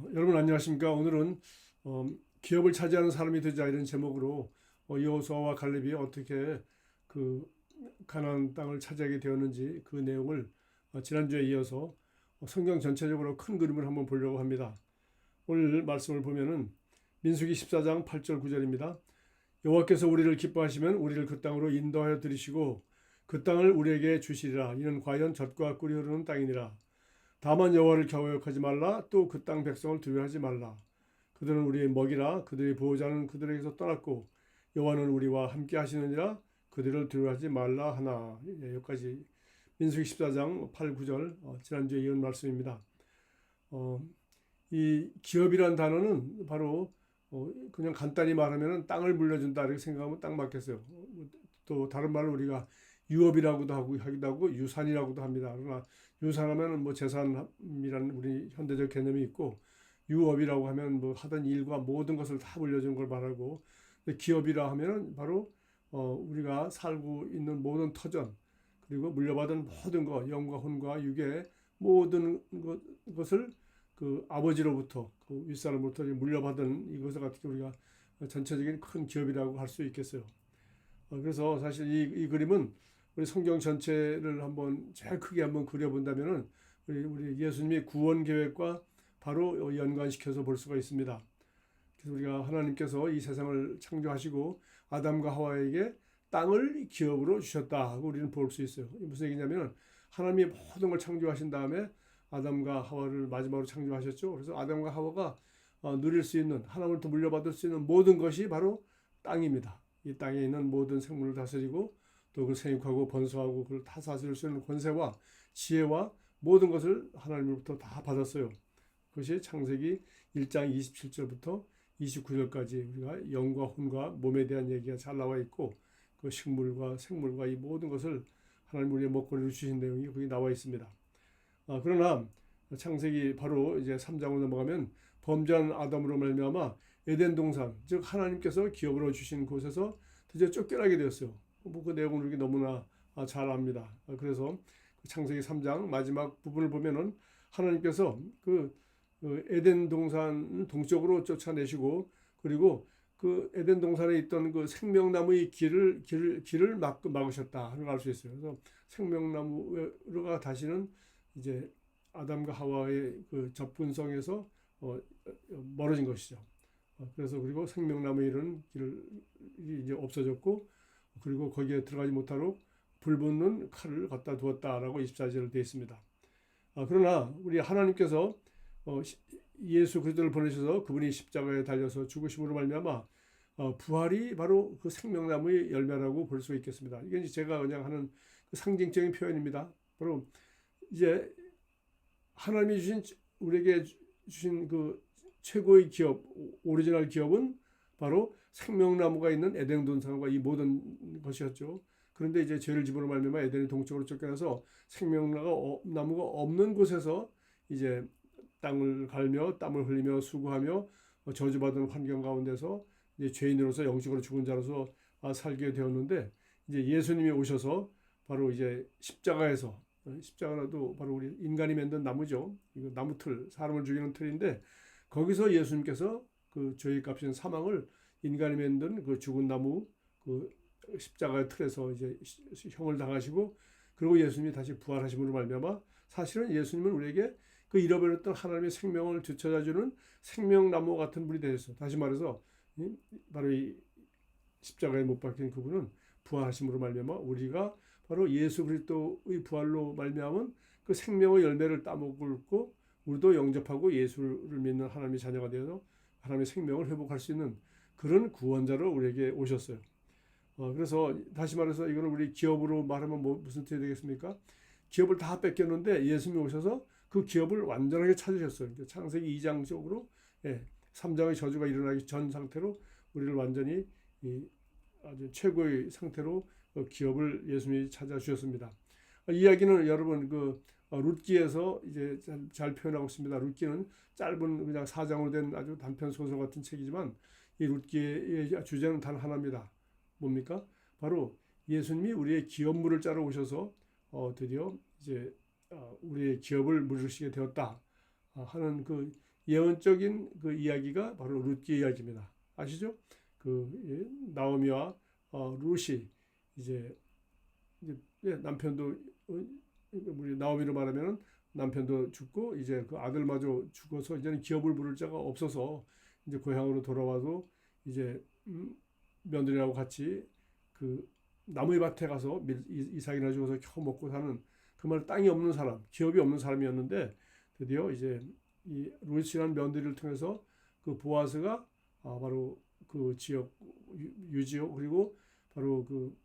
여러분 안녕하십니까? 오늘은 기업을 차지하는 사람이 되자 이런 제목으로 여호수아와 갈렙이 어떻게 그 가나안 땅을 차지하게 되었는지 그 내용을 지난주에 이어서 성경 전체적으로 큰 그림을 한번 보려고 합니다. 오늘 말씀을 보면은 민수기 14장 8절 9절입니다. 여호와께서 우리를 기뻐하시면 우리를 그 땅으로 인도하여 들이시고 그 땅을 우리에게 주시리라. 이는 과연 젖과 꿀이 흐르는 땅이니라. 다만 여호와를 경외하지 말라. 또 그 땅 백성을 두려워하지 말라. 그들은 우리의 먹이라. 그들의 보호자는 그들에게서 떠났고 여호와는 우리와 함께 하시느니라. 그들을 두려워하지 말라 하나. 여기까지 민수기 14장 8, 9절 지난주에 이은 말씀입니다. 이 기업이란 단어는 바로 그냥 간단히 말하면 땅을 물려준다 이렇게 생각하면 딱 맞겠어요. 또 다른 말로 우리가 유업이라고도 하기도 하고 유산이라고도 합니다. 그러나 유산하면 뭐 재산이라는 우리 현대적 개념이 있고 유업이라고 하면 뭐 하던 일과 모든 것을 다 물려준 걸 말하고 기업이라 하면 바로 우리가 살고 있는 모든 터전 그리고 물려받은 모든 것 영과 혼과 육의 모든 것을 그 아버지로부터 그 윗사람으로부터 물려받은 이것을 갖게 우리가 전체적인 큰 기업이라고 할 수 있겠어요. 그래서 사실 이 그림은 우리 성경 전체를 한번 제일 크게 한번 그려본다면은 우리 예수님의 구원 계획과 바로 연관시켜서 볼 수가 있습니다. 그래서 우리가 하나님께서 이 세상을 창조하시고 아담과 하와에게 땅을 기업으로 주셨다 하고 우리는 볼 수 있어요. 무슨 얘기냐면 하나님이 모든 걸 창조하신 다음에 아담과 하와를 마지막으로 창조하셨죠. 그래서 아담과 하와가 누릴 수 있는 하나님으로부터 물려받을 수 있는 모든 것이 바로 땅입니다. 이 땅에 있는 모든 생물을 다스리고 또 그걸 생육하고 번성하고 그걸 다 다스릴 수 있는 권세와 지혜와 모든 것을 하나님으로부터 다 받았어요. 그것이 창세기 1장 27절부터 29절까지 우리가 영과 혼과 몸에 대한 얘기가 잘 나와 있고 그 식물과 생물과 이 모든 것을 하나님 우리의 먹거리로 주신 내용이 거기 나와 있습니다. 그러나 창세기 바로 이제 3장으로 넘어가면 범죄한 아담으로 말미암아 에덴 동산 즉 하나님께서 기업으로 주신 곳에서 드디어 쫓겨나게 되었어요. 뭐 그 내용을 우리가 너무나 잘 압니다. 그래서 창세기 3장 마지막 부분을 보면은 하나님께서 그 에덴 동산 동쪽으로 쫓아내시고 그리고 그 에덴 동산에 있던 그 생명나무의 길을 막으셨다 하는 걸 알 수 있어요. 그래서 생명나무가 다시는 이제 아담과 하와의 그 접근성에서 멀어진 것이죠. 그래서 그리고 생명나무에 이르는 길이 이제 없어졌고 그리고 거기에 들어가지 못하도록 불붙는 칼을 갖다 두었다라고 24절에 되어 있습니다. 그러나 우리 하나님께서 예수 그리스도를 보내셔서 그분이 십자가에 달려서 죽으심으로 말미암아 부활이 바로 그 생명나무의 열매라고 볼 수 있겠습니다. 이게 이제 제가 그냥 하는 그 상징적인 표현입니다. 바로 이제 하나님이 주신 우리에게 주신 그 최고의 기업, 오리지널 기업은 바로 생명나무가 있는 에덴 동산과 이 모든 것이었죠. 그런데 이제 죄를 지으로 말미암아 에덴이 동쪽으로 쫓겨나서 생명나무가 없는 곳에서 이제 땅을 갈며 땀을 흘리며 수고하며 저주받은 환경 가운데서 이제 죄인으로서 영적으로 죽은 자로서 살게 되었는데 이제 예수님이 오셔서 바로 이제 십자가라도 바로 우리 인간이 만든 나무죠. 이거 나무 틀, 사람을 죽이는 틀인데 거기서 예수님께서 그 죄의 값인 사망을 인간이 만든 그 죽은 나무 그 십자가의 틀에서 이제 형을 당하시고 그리고 예수님이 다시 부활하심으로 말미암아 사실은 예수님은 우리에게 그 잃어버렸던 하나님의 생명을 되찾아주는 생명나무 같은 분이 되셨어요. 다시 말해서 바로 이 십자가에 못 박힌 그분은 부활하심으로 말미암아 우리가 바로 예수 그리스도의 부활로 말미암은 그 생명의 열매를 따먹고 우리도 영접하고 예수를 믿는 하나님의 자녀가 되어서 하나님의 생명을 회복할 수 있는 그런 구원자로 우리에게 오셨어요. 그래서 다시 말해서 이거는 우리 기업으로 말하면 무슨 뜻이 되겠습니까? 기업을 다 뺏겼는데 예수님이 오셔서 그 기업을 완전하게 찾으셨어요. 창세기 2장 쪽으로 3장의 저주가 일어나기 전 상태로 우리를 완전히 아주 최고의 상태로 기업을 예수님이 찾아주셨습니다. 이야기는 여러분 그 룻기에서 이제 잘 표현하고 있습니다. 룻기는 짧은 그냥 4장으로 된 아주 단편 소설 같은 책이지만 이 룻기의 주제는 단 하나입니다. 뭡니까? 바로 예수님이 우리의 기업물을 짜러 오셔서 드디어 이제 우리의 기업을 물으시게 되었다 하는 그 예언적인 그 이야기가 바로 룻기 이야기입니다. 아시죠? 나오미와 룻이 이제 남편도 우리 나오미로 말하면은 남편도 죽고 이제 그 아들마저 죽어서 이제는 기업을 부를 자가 없어서 이제 고향으로 돌아와도 이제 며느리하고 같이 그 나무의 밭에 가서 이삭이나 주워서 겨우 먹고 사는 그 말 땅이 없는 사람, 기업이 없는 사람이었는데 드디어 이제 이 룻이라는 며느리를 통해서 그 보아스가 바로 그 지역 유지요 그리고 바로 그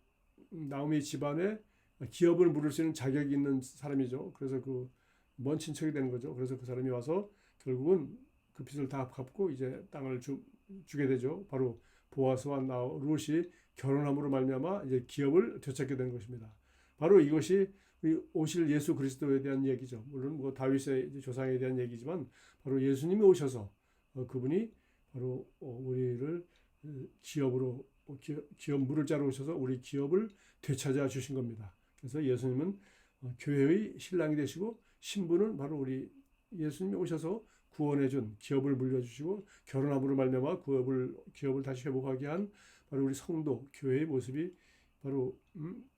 나오미 집안에 기업을 물을 수 있는 자격이 있는 사람이죠. 그래서 그 먼 친척이 되는 거죠. 그래서 그 사람이 와서 결국은 그 빚을 다 갚고 이제 땅을 주게 되죠. 바로 보아스와 룻이 결혼함으로 말미암아 이제 기업을 되찾게 된 것입니다. 바로 이것이 오실 예수 그리스도에 대한 얘기죠. 물론 뭐 다윗의 조상에 대한 얘기지만 바로 예수님이 오셔서 그분이 바로 우리를 기업으로 기업 물을 자로 오셔서 우리 기업을 되찾아 주신 겁니다. 그래서 예수님은 교회의 신랑이 되시고 신부는 바로 우리 예수님이 오셔서 구원해 준 기업을 물려주시고 결혼함으로 말미암아 기업을 다시 회복하게 한 바로 우리 성도 교회의 모습이 바로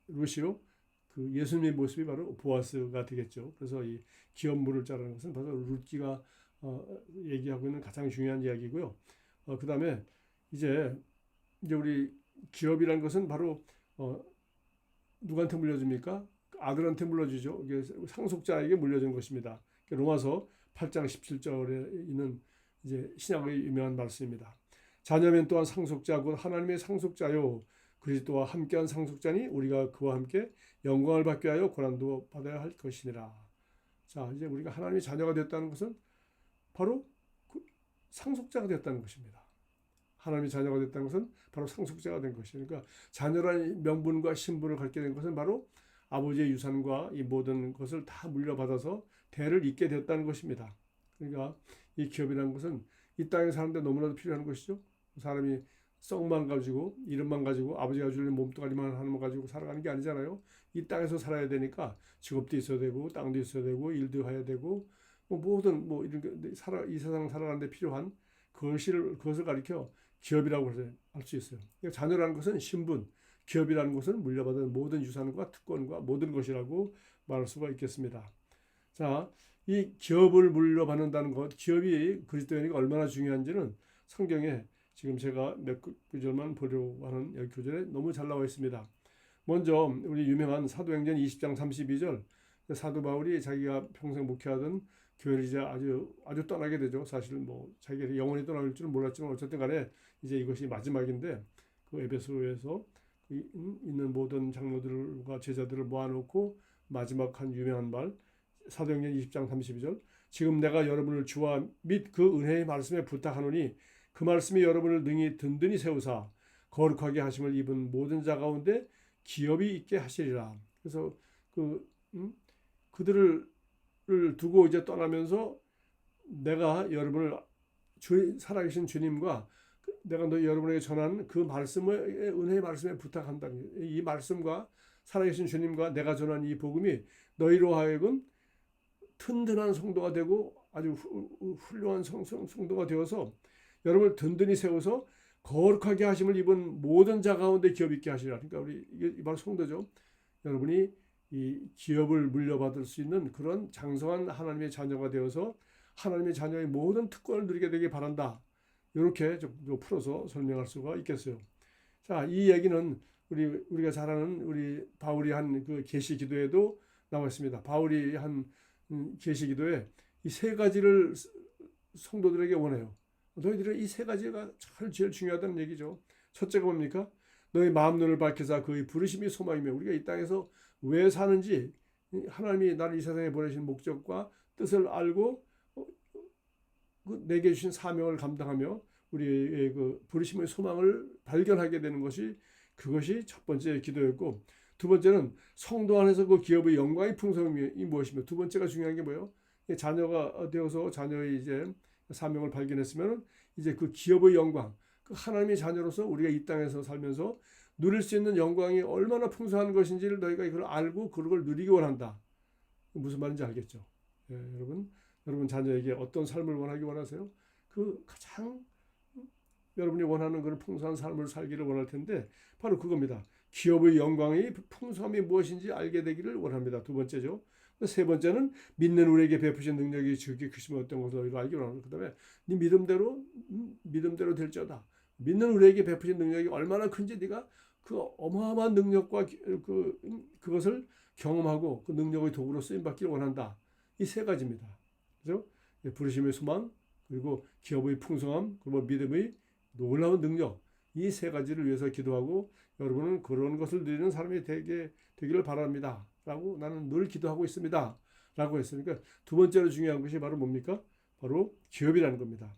룻이요 그 예수님의 모습이 바로 보아스가 되겠죠. 그래서 이 기업 물을 자라는 것은 바로 룻기가 얘기하고 있는 가장 중요한 이야기고요. 그 다음에 이제 우리 기업이라는 것은 바로 누구한테 물려줍니까? 아들한테 물려주죠. 이게 상속자에게 물려준 것입니다. 로마서 8장 17절에 있는 이제 신약의 유명한 말씀입니다. 자녀면 또한 상속자 곧 하나님의 상속자요 그리스도와 함께한 상속자니 우리가 그와 함께 영광을 받게 하여 고난도 받아야 할 것이니라. 자, 이제 우리가 하나님의 자녀가 됐다는 것은 바로 상속자가 됐다는 것입니다. 하나님의 자녀가 됐다는 것은 바로 상속자가 된 것이에요. 그러니까 자녀라는 명분과 신분을 갖게 된 것은 바로 아버지의 유산과 이 모든 것을 다 물려받아서 대를 잇게 됐다는 것입니다. 그러니까 이 기업이라는 것은 이 땅에 사는데 너무나도 필요한 것이죠. 사람이 썩만 가지고 이름만 가지고 아버지가 주는 몸뚱아리만 하는 거 가지고 살아가는 게 아니잖아요. 이 땅에서 살아야 되니까 직업도 있어야 되고 땅도 있어야 되고 일도 해야 되고 모든 이런 이 세상 살아가는데 필요한 그것을 가리켜 기업이라고 할 수 있어요. 그러니까 자녀라는 것은 신분, 기업이라는 것은 물려받은 모든 유산과 특권과 모든 것이라고 말할 수가 있겠습니다. 자, 이 기업을 물려받는다는 것, 기업이 그리스도인에게 얼마나 중요한지는 성경에 지금 제가 몇 구절만 보려고 하는 여기 구절에 너무 잘 나와 있습니다. 먼저 우리 유명한 사도행전 20장 32절 사도 바울이 자기가 평생 목회하던 교회를 이제 아주 떠나게 되죠. 사실 자기가 영원히 떠날 줄은 몰랐지만 어쨌든 간에 이제 이것이 마지막인데 그 에베소에서 있는 모든 장로들과 제자들을 모아놓고 마지막 한 유명한 말 사도행전 20장 32절 지금 내가 여러분을 주와 및 그 은혜의 말씀에 부탁하노니 그 말씀이 여러분을 능히 든든히 세우사 거룩하게 하심을 입은 모든 자 가운데 기업이 있게 하시리라. 그래서 그들을 두고 이제 떠나면서 내가 여러분을 살아계신 주님과 내가 여러분에게 전한 그 말씀의 은혜의 말씀에 부탁한다. 이 말씀과 살아계신 주님과 내가 전한 이 복음이 너희로 하여금 든든한 성도가 되고 아주 훌륭한 성도가 되어서 여러분을 든든히 세워서 거룩하게 하심을 입은 모든 자 가운데 기업 있게 하시라. 그러니까 이게 바로 성도죠. 여러분이 이 기업을 물려받을 수 있는 그런 장성한 하나님의 자녀가 되어서 하나님의 자녀의 모든 특권을 누리게 되길 바란다. 이렇게 좀 풀어서 설명할 수가 있겠어요. 자, 이 얘기는 우리가 잘 아는 우리 바울이 한 그 계시 기도에도 나와 있습니다. 바울이 한 계시 기도에 이 세 가지를 성도들에게 원해요. 너희들은 이 세 가지가 제일 중요하다는 얘기죠. 첫째가 뭡니까? 너희 마음 눈을 밝혀서 그의 부르심이 소망이며 우리가 이 땅에서 왜 사는지 하나님이 나를 이 세상에 보내신 목적과 뜻을 알고 내게 주신 사명을 감당하며 우리의 그 부르심의 소망을 발견하게 되는 그것이 첫 번째 기도였고 두 번째는 성도 안에서 그 기업의 영광의 풍성이 무엇이며 두 번째가 중요한 게 뭐예요? 자녀가 되어서 자녀의 이제 사명을 발견했으면 이제 그 기업의 영광, 그 하나님의 자녀로서 우리가 이 땅에서 살면서 누릴 수 있는 영광이 얼마나 풍성한 것인지를 너희가 이걸 알고 그걸 누리기 원한다. 무슨 말인지 알겠죠? 예, 여러분 여러분 자녀에게 어떤 삶을 원하기 원하세요? 그 가장 여러분이 원하는 그런 풍성한 삶을 살기를 원할 텐데 바로 그겁니다. 기업의 영광이 풍성함이 무엇인지 알게 되기를 원합니다. 두 번째죠. 세 번째는 믿는 우리에게 베푸신 능력이 지극히 크심을 어떤 것을 알기 원합니다. 그다음에 네 믿음대로 될지어다. 믿는 우리에게 베푸신 능력이 얼마나 큰지 네가 그 어마어마한 능력과 그것을 경험하고 그 능력의 도구로 쓰임 받기를 원한다. 이 세 가지입니다. 그죠? 부르심의 소망, 그리고 기업의 풍성함, 그리고 믿음의 놀라운 능력, 이 세 가지를 위해서 기도하고 여러분은 그런 것을 누리는 사람이 되기를 바랍니다. 라고 나는 늘 기도하고 있습니다. 라고 했으니까 두 번째로 중요한 것이 바로 뭡니까? 바로 기업이라는 겁니다.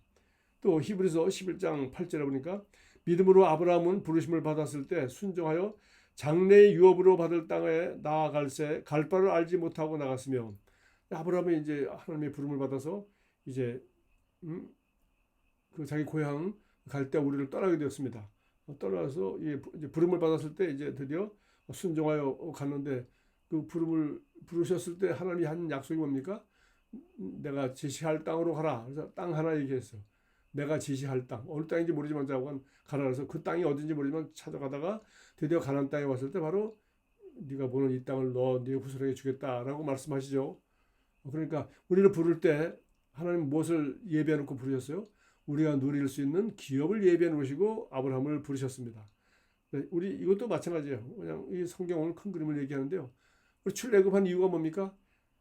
또 히브리서 11장 8절에 보니까 믿음으로 아브라함은 부르심을 받았을 때 순종하여 장래의 유업으로 받을 땅에 나아갈새 갈 바를 알지 못하고 나갔으며 아브라함이 이제 하나님의 부름을 받아서 이제 그 자기 고향 갈 때 우리를 떠나게 되었습니다. 떠나서 이제 부름을 받았을 때 이제 드디어 순종하여 갔는데 그 부름을 부르셨을 때 하나님이 한 약속이 뭡니까? 내가 지시할 땅으로 가라. 그래서 땅 하나 얘기했어. 내가 지시할 땅. 어느 땅인지 모르지만 자고 가라. 그래서 그 땅이 어딘지 모르지만 찾아가다가 드디어 가나안 땅에 왔을 때 바로 네가 보는 이 땅을 네 후손에게 주겠다라고 말씀하시죠. 그러니까 우리를 부를 때 하나님 무엇을 예비해 놓고 부르셨어요? 우리가 누릴 수 있는 기업을 예비해 놓으시고 아브라함을 부르셨습니다. 우리 이것도 마찬가지예요. 그냥 이 성경 오늘 큰 그림을 얘기하는데요. 우리 출애굽한 이유가 뭡니까?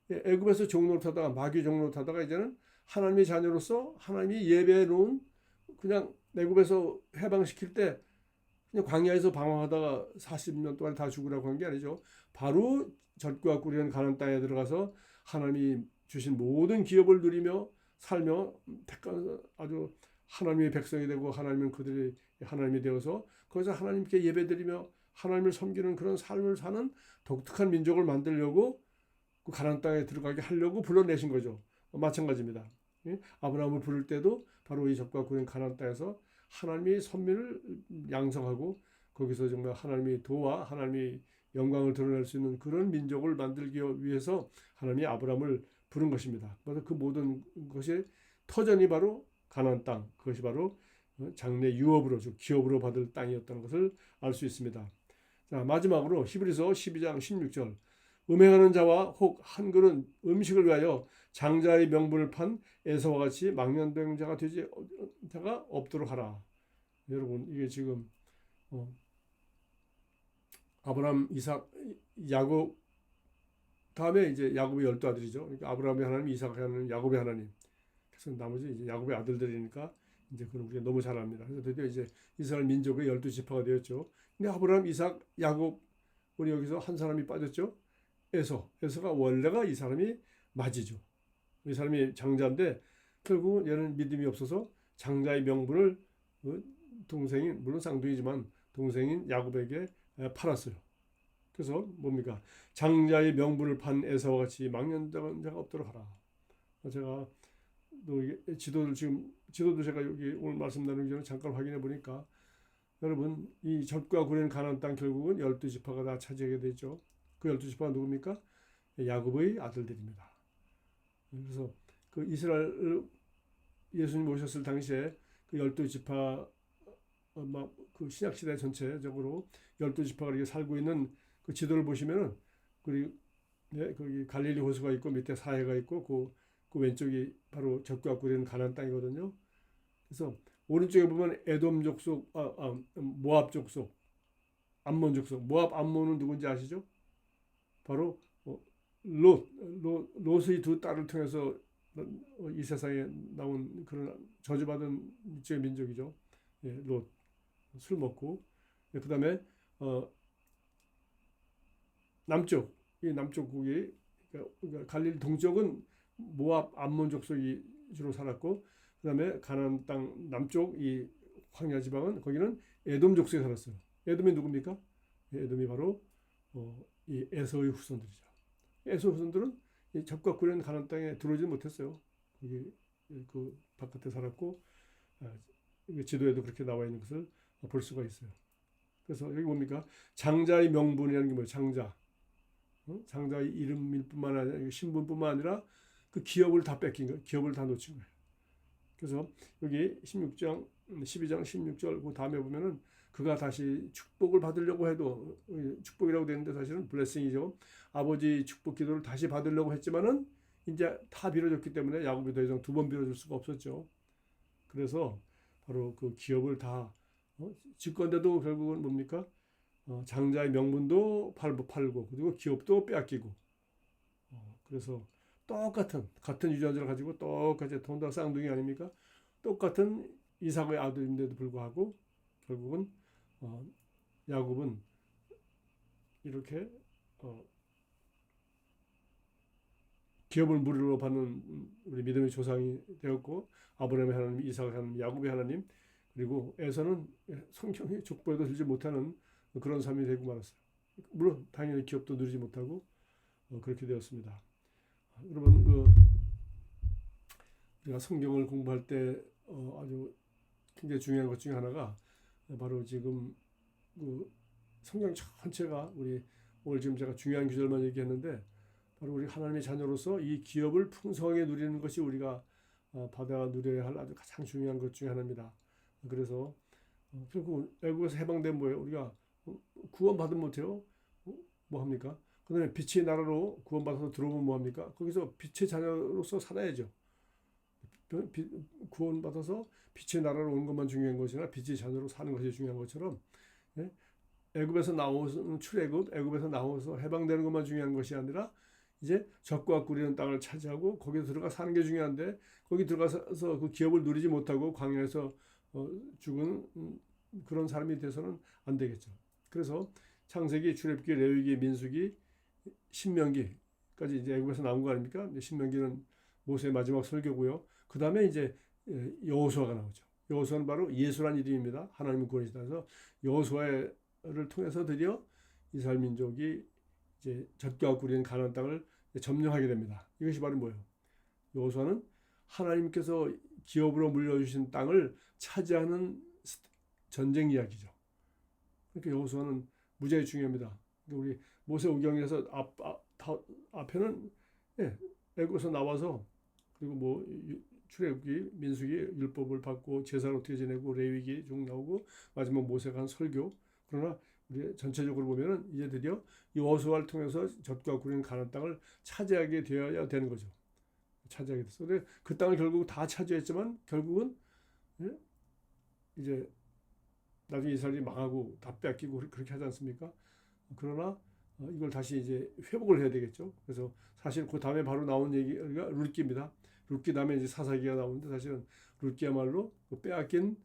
애굽에서 종노릇하다가 마귀 종노릇하다가 이제는 하나님의 자녀로서 하나님이 예배해 놓은 그냥 애굽에서 해방시킬 때 그냥 광야에서 방황하다가 40년 동안 다 죽으라고 한 게 아니죠. 바로 젖과 꿀이 가나안 땅에 들어가서 하나님이 주신 모든 기업을 누리며 살며 택한 아주 하나님의 백성이 되고 하나님은 그들이 하나님이 되어서 거기서 하나님께 예배드리며 하나님을 섬기는 그런 삶을 사는 독특한 민족을 만들려고 그 가나안 땅에 들어가게 하려고 불러내신 거죠. 마찬가지입니다. 아브라함을 부를 때도 바로 이 젖과 꿀인 가나안 땅에서 하나님이 선민을 양성하고 거기서 정말 하나님이 도와 하나님이 영광을 드러낼 수 있는 그런 민족을 만들기 위해서 하나님이 아브라함을 부른 것입니다. 그래서 그 모든 것이 터전이 바로 가나안 땅, 그것이 바로 장래 유업으로 즉 기업으로 받을 땅이었다는 것을 알 수 있습니다. 자, 마지막으로 히브리서 12장 16절 음행하는 자와 혹 한 그릇 음식을 위하여 장자의 명분을 판 에서와 같이 망령된 자가 되지 자가 없도록 하라. 여러분 이게 지금 아브라함, 이삭, 야곱 다음에 이제 야곱의 12아들이죠. 그러니까 아브라함의 하나님, 이삭의 하나님, 야곱의 하나님. 그래서 나머지 이제 야곱의 아들들이니까 이제 그런 우리가 너무 잘 압니다. 그래서 드디어 이제 이스라엘 민족의 12지파가 되었죠. 근데 아브라함, 이삭, 야곱 우리 여기서 한 사람이 빠졌죠. 에서가 원래가 이 사람이 맞이죠. 이 사람이 장자인데 결국 얘는 믿음이 없어서 장자의 명분을 동생인 물론 쌍둥이지만 동생인 야곱에게 팔았어요. 그래서 뭡니까? 장자의 명분을 판 에서와 같이 망령된 자가 없도록 하라. 제가 또 지도도 제가 여기 오늘 말씀 나누기 전에 잠깐 확인해 보니까 여러분 이 젖과 꿀인 가나안 땅 결국은 12지파가 다 차지하게 되죠. 그 12지파가 누굽니까? 야곱의 아들들입니다. 그래서 그 이스라엘 예수님 오셨을 당시에 그 12지파 그 신약 시대 전체적으로 12지파가 이렇게 살고 있는 그 지도를 보시면은 거기 갈릴리 호수가 있고 밑에 사해가 있고 그 왼쪽이 바로 젖과 꿀인 가나안 땅이거든요. 그래서 오른쪽에 보면 에돔 족속, 모압 족속, 암몬 족속. 모압, 암몬은 누군지 아시죠? 바로 롯의 두 딸을 통해서 이 세상에 나온 그런 저주받은 일종의 민족이죠. 예, 롯, 술 먹고. 예, 그 다음에 이 남쪽국이 그러니까 갈릴리 동쪽은 모압, 암몬 족속이 주로 살았고, 그 다음에 가나안 땅 남쪽 이 황야 지방은 거기는 에돔 족속이 살았어요. 에돔이 누굽니까? 에돔이 바로 이 에서의 후손들이죠. 에서 후손들은 이 젖과 꿀인 가나안 땅에 들어오지 못했어요. 거기 그 바깥에 살았고 지도에도 그렇게 나와 있는 것을 볼 수가 있어요. 그래서 여기 뭡니까? 장자의 명분이라는 게 뭐예요? 장자의 이름일 뿐만 아니라 신분뿐만 아니라 그 기업을 다 뺏긴 거예요. 기업을 다 놓친 거예요. 그래서 여기 12장 16절 그 다음에 보면은 그가 다시 축복을 받으려고 해도 축복이라고 되는데 사실은 블레싱이죠. 아버지 축복 기도를 다시 받으려고 했지만은 이제 다 빌어줬기 때문에 야곱이 더 이상 두 번 빌어줄 수가 없었죠. 그래서 바로 그 기업을 다 집건데도 결국은 뭡니까? 장자의 명분도 팔고 그리고 기업도 빼앗기고 그래서 같은 유전자를 가지고 똑같이 돈다 쌍둥이 아닙니까? 똑같은 이삭의 아들인데도 불구하고 결국은 야곱은 이렇게 기업을 무료로 받는 우리 믿음의 조상이 되었고 아브라함의 하나님, 이삭의 하나님, 야곱의 하나님 그리고 에서는 성경의 족보에도 들지 못하는 그런 삶이 되고 말았어요. 물론 당연히 기업도 누리지 못하고 그렇게 되었습니다. 여러분 우리가 성경을 공부할 때 아주 굉장히 중요한 것 중에 하나가 바로 지금 그 성경 전체가 우리 오늘 지금 제가 중요한 구절만 얘기했는데 바로 우리 하나님의 자녀로서 이 기업을 풍성하게 누리는 것이 우리가 받아 누려야 할 아주 가장 중요한 것 중에 하나입니다. 그래서 결국 애국에서 해방된 뭐예요? 우리가 구원받으면 못해요? 뭐 합니까? 그 다음에 빛의 나라로 구원받아서 들어오면 뭐 합니까? 거기서 빛의 자녀로서 살아야죠. 구원받아서 빛의 나라로 온 것만 중요한 것이나 빛의 자녀로 사는 것이 중요한 것처럼 애굽에서 나오는 출애굽, 애굽에서 나와서 해방되는 것만 중요한 것이 아니라 이제 적과 꾸리는 땅을 차지하고 거기에 들어가 사는 게 중요한데 거기 들어가서 그 기업을 누리지 못하고 광야에서 죽은 그런 사람이 돼서는 안 되겠죠. 그래서 창세기, 출애굽기, 레위기, 민수기, 신명기까지 이제 애굽에서 나온 거 아닙니까? 신명기는 모세의 마지막 설교고요. 그 다음에 이제 여호수아가 나오죠. 여호수아는 바로 예수란 이름입니다. 하나님의 구원이시다. 그래서 여호수아를 통해서 드디어 이스라엘 민족이 이제 젖과 꿀인 가나안 땅을 점령하게 됩니다. 이것이 바로 뭐예요? 여호수아는 하나님께서 기업으로 물려주신 땅을 차지하는 전쟁 이야기죠. 그러니까 여호수아는 무지하게 중요합니다. 우리 모세오경에서 앞에는 애굽에서 나와서 그리고 뭐 출애굽기, 민수기 율법을 받고 제사를 어떻게 지내고 레위기 쭉 나오고 마지막 모세가 한 설교. 그러나 우리 전체적으로 보면은 이제 드디어 여호수아를 통해서 젖과 꿀인 가나안 땅을 차지하게 되어야 되는 거죠. 차지하게 됐어. 근데 그 땅을 결국 다 차지했지만 결국은 이제 나중에 이스라엘이 망하고 다 뺏기고 그렇게 하지 않습니까? 그러나 이걸 다시 이제 회복을 해야 되겠죠. 그래서 사실 그 다음에 바로 나온 얘기가 룻기입니다. 룻기 다음에 이제 사사기가 나오는데 사실은 룻기야말로 그 빼앗긴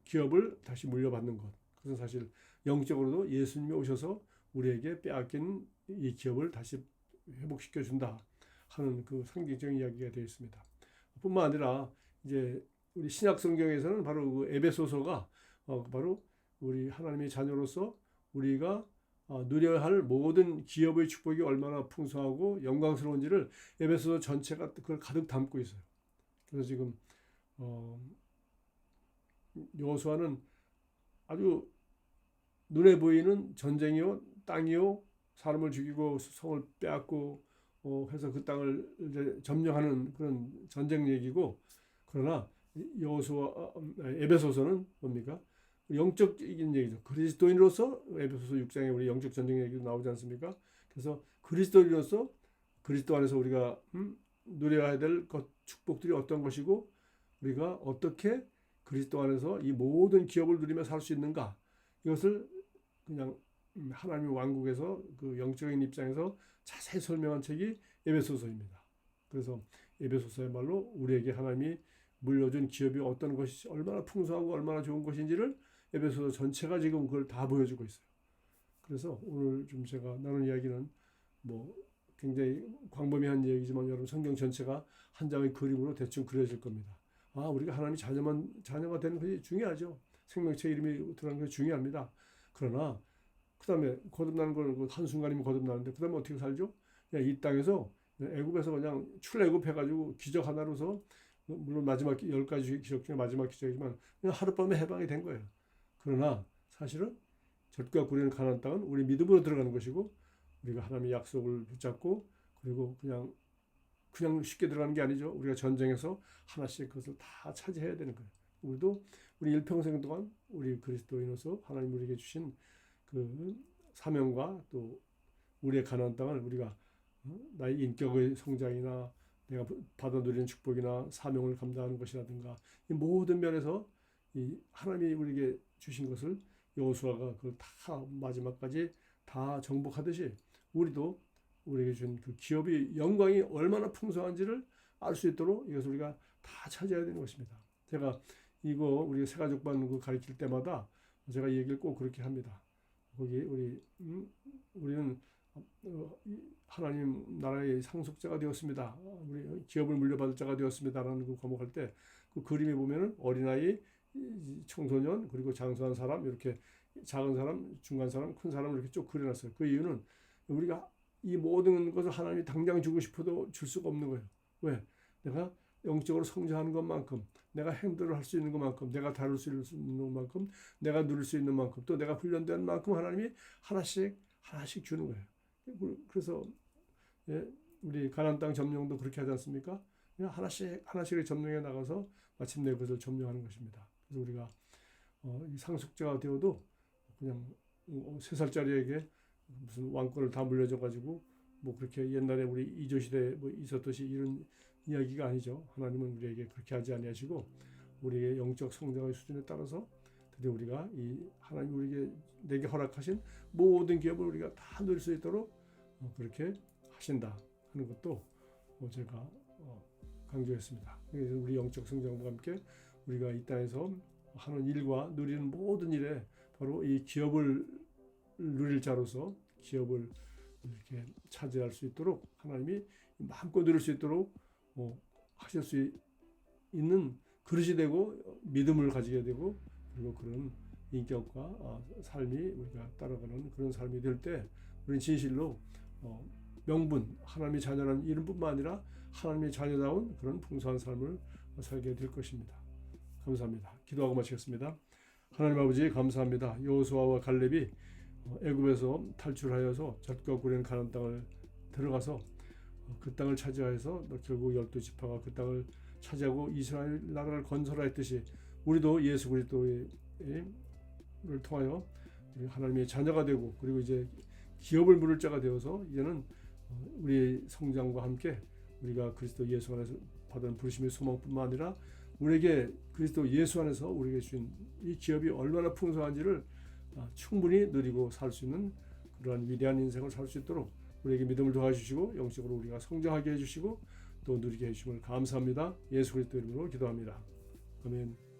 기업을 다시 물려받는 것. 그것은 사실 영적으로도 예수님이 오셔서 우리에게 빼앗긴 이 기업을 다시 회복시켜 준다 하는 그 상징적인 이야기가 되어 있습니다. 뿐만 아니라 이제 우리 신약 성경에서는 바로 그 에베소서가 바로 우리 하나님의 자녀로서 우리가 누려야 할 모든 기업의 축복이 얼마나 풍성하고 영광스러운지를 에베소서 전체가 그걸 가득 담고 있어요. 그래서 지금 여호수아는 아주 눈에 보이는 전쟁이요, 땅이요, 사람을 죽이고 성을 빼앗고 해서 그 땅을 이제 점령하는 그런 전쟁 얘기고, 그러나 여호수아 에베소서는 뭡니까? 영적인 얘기죠. 그리스도인으로서 에베소서 6장에 우리 영적 전쟁 얘기도 나오지 않습니까? 그래서 그리스도인으로서 그리스도 안에서 우리가 누려야 될 것, 축복들이 어떤 것이고 우리가 어떻게 그리스도 안에서 이 모든 기업을 누리며 살 수 있는가, 이것을 그냥 하나님의 왕국에서 그 영적인 입장에서 자세히 설명한 책이 에베소서입니다. 그래서 에베소서야말로 우리에게 하나님이 물려준 기업이 어떤 것이 얼마나 풍성하고 얼마나 좋은 것인지를 에베소서 전체가 지금 그걸 다 보여주고 있어요. 그래서 오늘 좀 제가 나눈 이야기는 뭐 굉장히 광범위한 얘기지만 여러분 성경 전체가 한 장의 그림으로 대충 그려질 겁니다. 우리가 하나님의 자녀가 되는 것이 중요하죠. 생명체 이름이 들어가는 것이 중요합니다. 그러나 그 다음에 거듭나는 걸 한순간이면 거듭나는데 그 다음에 어떻게 살죠? 그냥 이 땅에서 애굽에서 그냥 출애굽 해가지고 기적 하나로서, 물론 마지막 10가지 기적 중에 마지막 기적이지만 그냥 하룻밤에 해방이 된 거예요. 그러나 사실은 젖과 꿀이는 가나안 땅은 우리 믿음으로 들어가는 것이고 우리가 하나님의 약속을 붙잡고 그리고 그냥 그냥 쉽게 들어가는 게 아니죠. 우리가 전쟁에서 하나씩 그것을 다 차지해야 되는 거예요. 우리도 우리 일평생 동안 우리 그리스도인으로서 하나님 우리에게 주신 그 사명과 또 우리의 가나안 땅을 우리가 나의 인격의 성장이나 내가 받아 누리는 축복이나 사명을 감당하는 것이라든가 이 모든 면에서 이 하나님이 우리에게 주신 것을 여호수아가 그걸 다 마지막까지 다 정복하듯이 우리도 우리에게 준 그 기업의 영광이 얼마나 풍성한지를 알 수 있도록 이것을 우리가 다 찾아야 되는 것입니다. 제가 이거 우리 새가족반 그 가르칠 때마다 제가 이 얘기를 꼭 그렇게 합니다. 거기 우리는 하나님 나라의 상속자가 되었습니다. 우리 기업을 물려받을 자가 되었습니다라는 그 과목할 때 그 그림에 보면은 어린아이, 청소년 그리고 장수한 사람 이렇게 작은 사람, 중간 사람, 큰 사람을 이렇게 쭉 그려놨어요. 그 이유는 우리가 이 모든 것을 하나님이 당장 주고 싶어도 줄 수가 없는 거예요. 왜? 내가 영적으로 성장하는 것만큼, 내가 행동을 할 수 있는 것만큼, 내가 다룰 수 있는 것만큼, 내가 누릴 수 있는 만큼, 또 내가 훈련된 만큼 하나님이 하나씩 주는 거예요. 그래서 우리 가나안 땅 점령도 그렇게 하지 않습니까? 그냥 하나씩 점령해 나가서 마침내 그것을 점령하는 것입니다. 그래서 우리가 이 상속자가 되어도 그냥 3살짜리에게 무슨 왕권을 다 물려줘 가지고 뭐 그렇게 옛날에 우리 이조 시대에 뭐 있었듯이 이런 이야기가 아니죠. 하나님은 우리에게 그렇게 하지 아니하시고 우리의 영적 성장의 수준에 따라서 드디어 우리가 이 하나님 우리에게 내게 허락하신 모든 기업을 우리가 다 누릴 수 있도록 그렇게 하신다 하는 것도 제가 강조했습니다. 그래서 우리 영적 성장과 함께 우리가 이 땅에서 하는 일과 누리는 모든 일에 바로 이 기업을 누릴 자로서 기업을 이렇게 차지할 수 있도록 하나님이 마음껏 누릴 수 있도록 하실 수 있는 그릇이 되고 믿음을 가지게 되고 그리고 그런 인격과 삶이 우리가 따라가는 그런 삶이 될 때 우리는 진실로 명분 하나님의 자녀라는 이름뿐만 아니라 하나님의 자녀다운 그런 풍성한 삶을 살게 될 것입니다. 감사합니다. 기도하고 마치겠습니다. 하나님 아버지 감사합니다. 여호수아와 갈렙이 애굽에서 탈출하여서 젖과 꿀의 가나안 땅을 들어가서 그 땅을 차지하여서 결국 12지파가 그 땅을 차지하고 이스라엘 나라를 건설하였듯이 우리도 예수 그리스도를 통하여 하나님의 자녀가 되고 그리고 이제 기업을 물을 자가 되어서 이제는 우리의 성장과 함께 우리가 그리스도 예수 안에서 받은 부르심의 소망뿐만 아니라 우리에게 그리스도 예수 안에서 우리에게 주신 이 기업이 얼마나 풍성한지를 충분히 누리고 살 수 있는 그러한 위대한 인생을 살 수 있도록 우리에게 믿음을 도와주시고 영적으로 우리가 성장하게 해주시고 또 누리게 해주심을 감사합니다. 예수 그리스도 이름으로 기도합니다. 아멘.